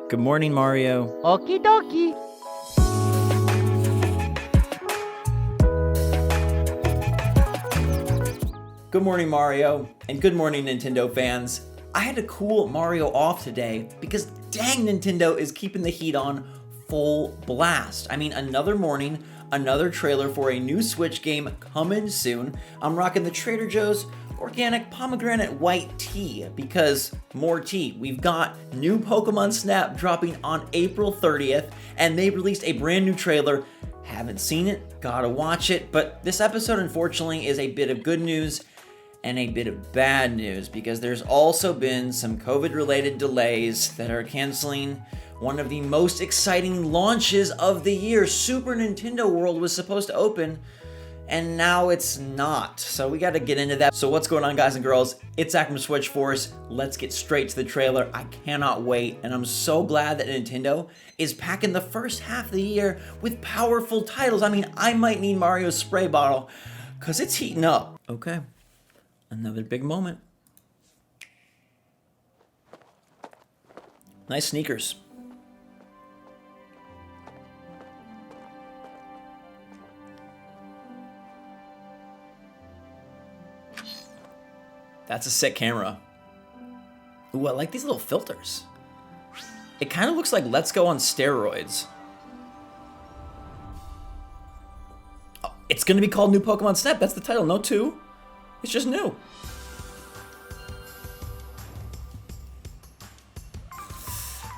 Good morning, Mario. Okie dokie. Good morning, Mario, and good morning, Nintendo fans. I had to cool Mario off today because dang, Nintendo is keeping the heat on full blast. I mean, another morning, another trailer for a new Switch game coming soon. I'm rocking the Trader Joe's organic pomegranate white tea because more tea. We've got new Pokemon Snap dropping on April 30th, and they released a brand new trailer. Haven't seen it, gotta watch it, but this episode unfortunately is a bit of good news and a bit of bad news because there's also been some COVID-related delays that are canceling one of the most exciting launches of the year. Super Nintendo World was supposed to open, and now it's not. So we got to get into that. So what's going on, guys and girls? It's Zach from SwitchForce. Let's get straight to the trailer. I cannot wait, and I'm so glad that Nintendo is packing the first half of the year with powerful titles. I mean, I might need Mario's spray bottle because it's heating up. Okay, another big moment. Nice sneakers. That's a sick camera. Ooh, I like these little filters. It kind of looks like Let's Go on steroids. Oh, it's gonna be called New Pokemon Snap. That's the title, no two. It's just new.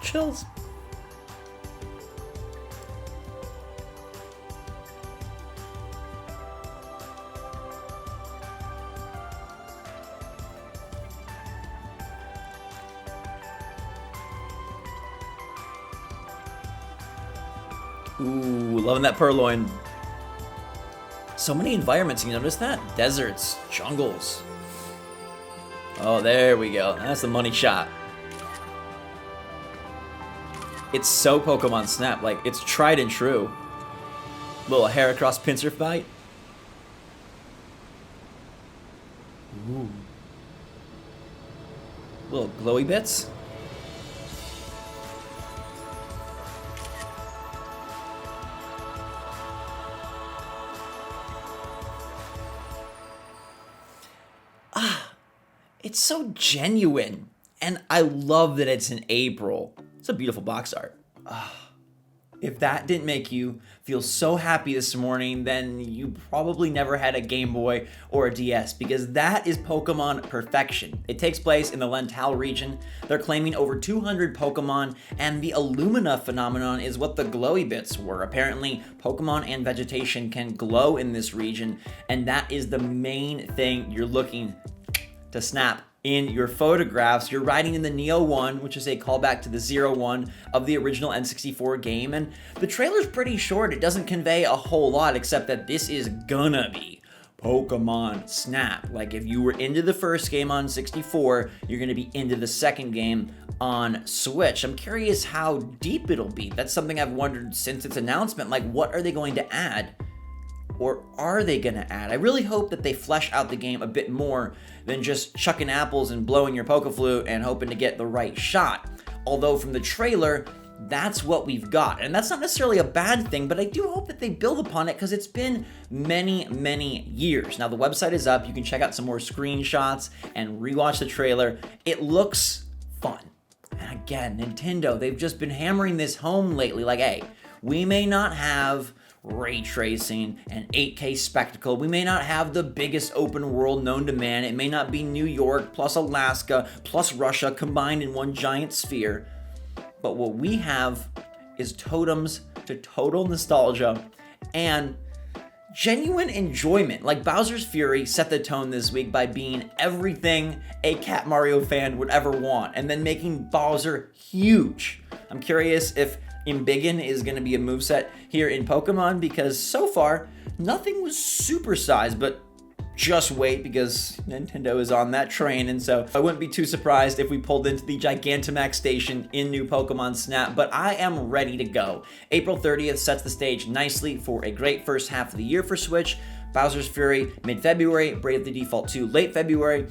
Chills. Ooh, loving that purloin. So many environments, you notice that? Deserts, jungles. Oh, there we go. That's the money shot. It's so Pokemon Snap, like it's tried and true. Little Heracross pincer fight. Ooh. Little glowy bits. It's so genuine, and I love that it's in April. It's a beautiful box art. If that didn't make you feel so happy this morning, then you probably never had a Game Boy or a DS, because that is Pokemon perfection. It takes place in the Lentale region. They're claiming over 200 Pokemon, and the Illumina phenomenon is what the glowy bits were. Apparently, Pokemon and vegetation can glow in this region, and that is the main thing you're looking to snap in your photographs. You're riding in the Neo 1, which is a callback to the 01 of the original N64 game, and the trailer's pretty short. It doesn't convey a whole lot except that this is gonna be Pokemon Snap. Like, if you were into the first game on 64, you're gonna be into the second game on Switch. I'm curious how deep it'll be. That's something I've wondered since its announcement. Like, what are they going to add? Or are they gonna add? I really hope that they flesh out the game a bit more than just chucking apples and blowing your Pokéflute and hoping to get the right shot. Although from the trailer, that's what we've got. And that's not necessarily a bad thing, but I do hope that they build upon it because it's been many, many years. Now the website is up. You can check out some more screenshots and rewatch the trailer. It looks fun. And again, Nintendo, they've just been hammering this home lately. Like, hey, we may not have ray tracing and 8K spectacle. We may not have the biggest open world known to man. It may not be New York plus Alaska plus Russia combined in one giant sphere. But what we have is totems to total nostalgia and genuine enjoyment. Like, Bowser's Fury set the tone this week by being everything a Cat Mario fan would ever want, and then making Bowser huge. I'm curious if Embiggen is going to be a moveset here in Pokemon, because so far, nothing was supersized, but just wait, because Nintendo is on that train, and so I wouldn't be too surprised if we pulled into the Gigantamax station in New Pokemon Snap, but I am ready to go. April 30th sets the stage nicely for a great first half of the year for Switch. Bowser's Fury, mid-February, Brave the Default 2, late February.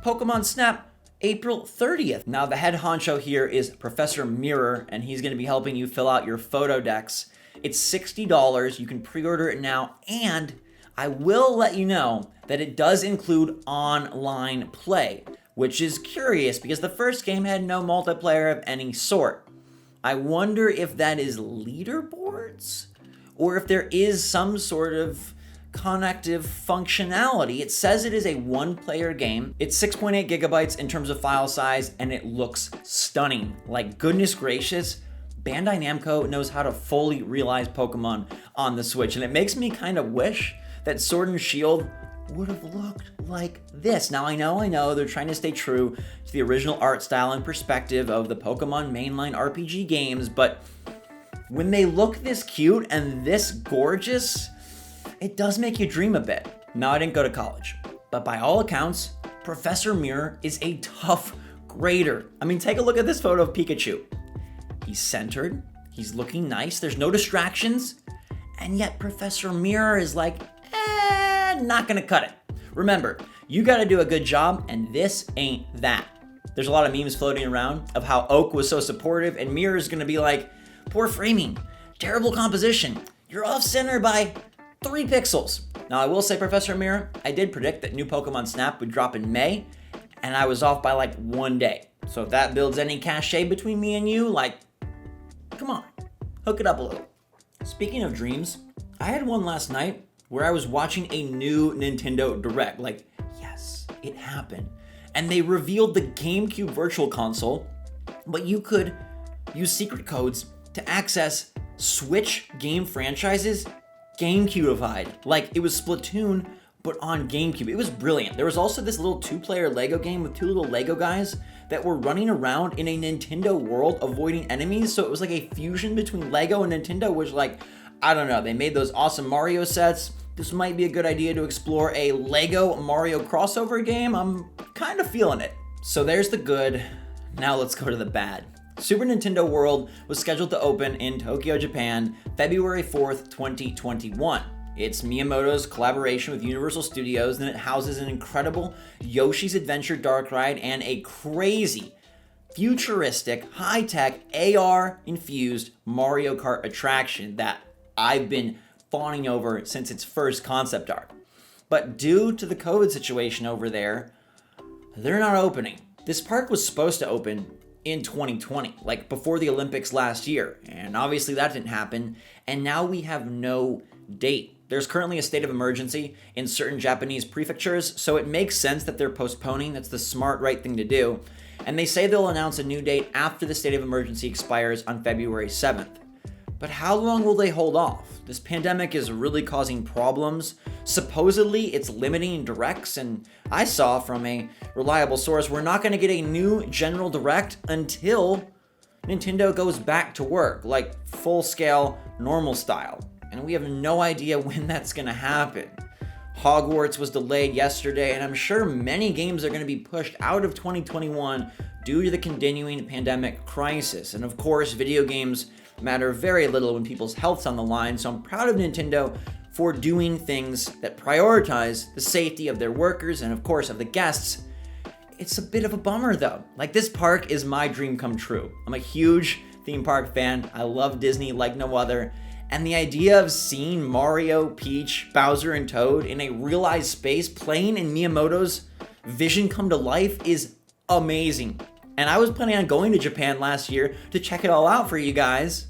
Pokemon Snap April 30th. Now, the head honcho here is Professor Mirror, and he's going to be helping you fill out your photo decks. It's $60. You can pre-order it now, and I will let you know that it does include online play, which is curious because the first game had no multiplayer of any sort. I wonder if that is leaderboards or if there is some sort of connective functionality. It says it is a one-player game. It's 6.8 gigabytes in terms of file size, and it looks stunning. Like, goodness gracious, Bandai Namco knows how to fully realize Pokemon on the Switch, and it makes me kind of wish that Sword and Shield would have looked like this. Now, I know, they're trying to stay true to the original art style and perspective of the Pokemon mainline RPG games, but when they look this cute and this gorgeous, it does make you dream a bit. Now, I didn't go to college, but by all accounts, Professor Mirror is a tough grader. I mean, take a look at this photo of Pikachu. He's centered, he's looking nice, there's no distractions, and yet Professor Mirror is like, not gonna cut it. Remember, you gotta do a good job, and this ain't that. There's a lot of memes floating around of how Oak was so supportive, and Mirror's gonna be like, poor framing, terrible composition, you're off center by 3 pixels. Now, I will say, Professor Mirror, I did predict that new Pokemon Snap would drop in May, and I was off by like 1 day. So if that builds any cachet between me and you, like, come on, hook it up a little. Speaking of dreams, I had one last night where I was watching a new Nintendo Direct. Like, yes, it happened. And they revealed the GameCube Virtual Console, but you could use secret codes to access Switch game franchises GameCube-ified. Like, it was Splatoon, but on GameCube. It was brilliant. There was also this little 2-player Lego game with 2 little Lego guys that were running around in a Nintendo world avoiding enemies. So it was like a fusion between Lego and Nintendo, which, like, I don't know. They made those awesome Mario sets. This might be a good idea to explore a Lego Mario crossover game. I'm kind of feeling it. So there's the good. Now let's go to the bad. Super Nintendo World was scheduled to open in Tokyo, Japan, February 4th, 2021. It's Miyamoto's collaboration with Universal Studios, and it houses an incredible Yoshi's Adventure Dark Ride and a crazy, futuristic, high-tech, AR-infused Mario Kart attraction that I've been fawning over since its first concept art. But due to the COVID situation over there, they're not opening. This park was supposed to open in 2020, like before the Olympics last year, and obviously that didn't happen, and now we have no date. There's currently a state of emergency in certain Japanese prefectures, so it makes sense that they're postponing. That's the smart, right thing to do. And they say they'll announce a new date after the state of emergency expires on February 7th. But how long will they hold off? This pandemic is really causing problems. Supposedly, it's limiting directs, and I saw from a reliable source, we're not going to get a new General Direct until Nintendo goes back to work, like full-scale, normal style. And we have no idea when that's going to happen. Hogwarts was delayed yesterday, and I'm sure many games are going to be pushed out of 2021 due to the continuing pandemic crisis. And of course, video games matter very little when people's health's on the line, so I'm proud of Nintendo for doing things that prioritize the safety of their workers and of course of the guests. It's a bit of a bummer though. Like, this park is my dream come true. I'm a huge theme park fan. I love Disney like no other. And the idea of seeing Mario, Peach, Bowser, and Toad in a realized space playing in Miyamoto's vision come to life is amazing. And I was planning on going to Japan last year to check it all out for you guys.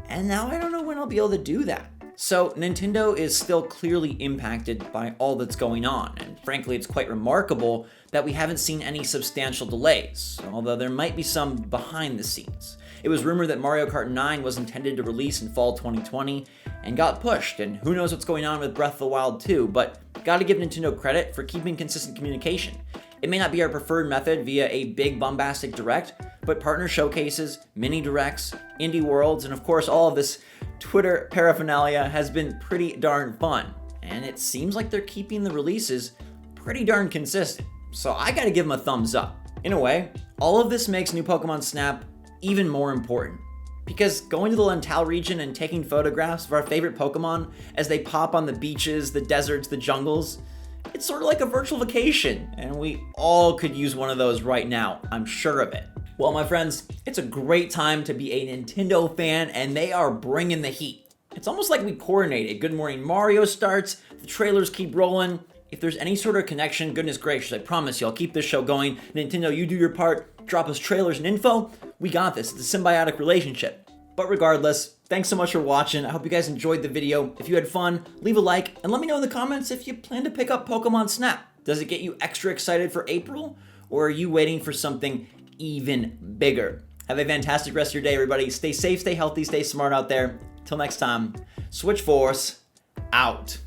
And now I don't know when I'll be able to do that. So Nintendo is still clearly impacted by all that's going on. And frankly, it's quite remarkable that we haven't seen any substantial delays, although there might be some behind the scenes. It was rumored that Mario Kart 9 was intended to release in fall 2020 and got pushed, and who knows what's going on with Breath of the Wild 2, but gotta give Nintendo credit for keeping consistent communication. It may not be our preferred method via a big bombastic direct, but partner showcases, mini directs, indie worlds, and of course all of this Twitter paraphernalia has been pretty darn fun. And it seems like they're keeping the releases pretty darn consistent. So I gotta give them a thumbs up. In a way, all of this makes new Pokemon Snap even more important. Because going to the Lantau region and taking photographs of our favorite Pokemon as they pop on the beaches, the deserts, the jungles, It's sort of like a virtual vacation, and we all could use one of those right now, I'm sure of it. Well, my friends, it's a great time to be a Nintendo fan, and they are bringing the heat. It's almost like we coordinated. Good Morning Mario starts, the trailers keep rolling. If there's any sort of connection, goodness gracious, I promise you, I'll keep this show going. Nintendo, you do your part, drop us trailers and info. We got this. It's a symbiotic relationship. But regardless, thanks so much for watching. I hope you guys enjoyed the video. If you had fun, leave a like, and let me know in the comments if you plan to pick up Pokemon Snap. Does it get you extra excited for April, or are you waiting for something even bigger? Have a fantastic rest of your day, everybody. Stay safe, stay healthy, stay smart out there. Till next time, SwitchForce out.